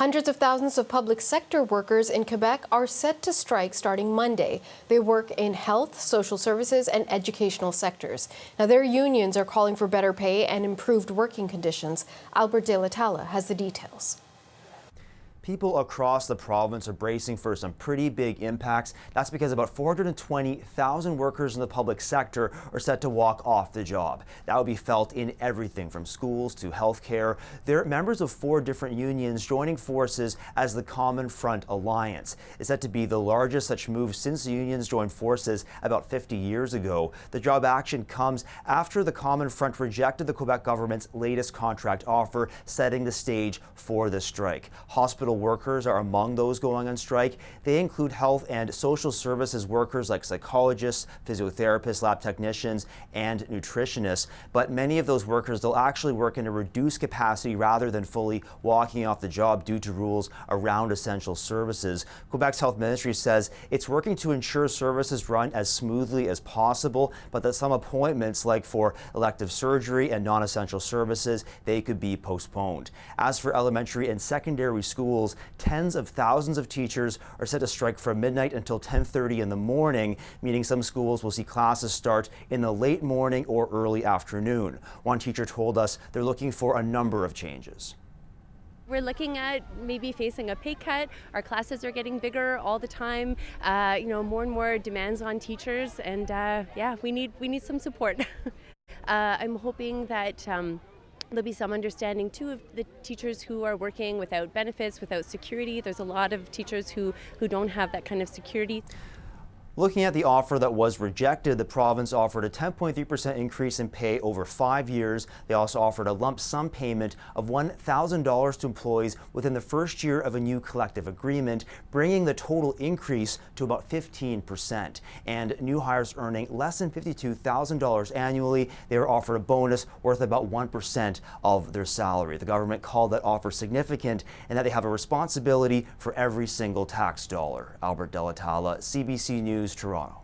Hundreds of thousands of public sector workers in Quebec are set to strike starting Monday. They work in health, social services, and educational sectors. Now, their unions are calling for better pay and improved working conditions. Albert De La Talla has the details. People across the province are bracing for some pretty big impacts. That's because about 420,000 workers in the public sector are set to walk off the job. That will be felt in everything from schools to healthcare. They're members of 4 different unions joining forces as the Common Front Alliance. It's set to be the largest such move since the unions joined forces about 50 years ago. The job action comes after the Common Front rejected the Quebec government's latest contract offer, setting the stage for the strike. Hospital workers are among those going on strike. They include health and social services workers like psychologists, physiotherapists, lab technicians, and nutritionists. But many of those workers, they'll actually work in a reduced capacity rather than fully walking off the job due to rules around essential services. Quebec's health ministry says it's working to ensure services run as smoothly as possible, but that some appointments, like for elective surgery and non-essential services, they could be postponed. As for elementary and secondary schools, tens of thousands of teachers are set to strike from midnight until 10:30 in the morning, meaning some schools will see classes start in the late morning or early afternoon. One teacher told us they're looking for a number of changes. We're looking at maybe facing a pay cut. Our classes are getting bigger all the time. More and more demands on teachers, and we need some support. I'm hoping that there'll be some understanding too of the teachers who are working without benefits, without security. There's a lot of teachers who don't have that kind of security. Looking at the offer that was rejected, the province offered a 10.3% increase in pay over 5 years. They also offered a lump sum payment of $1,000 to employees within the first year of a new collective agreement, bringing the total increase to about 15%. And new hires earning less than $52,000 annually, they were offered a bonus worth about 1% of their salary. The government called that offer significant and that they have a responsibility for every single tax dollar. Albert De La Talla, CBC News, Toronto.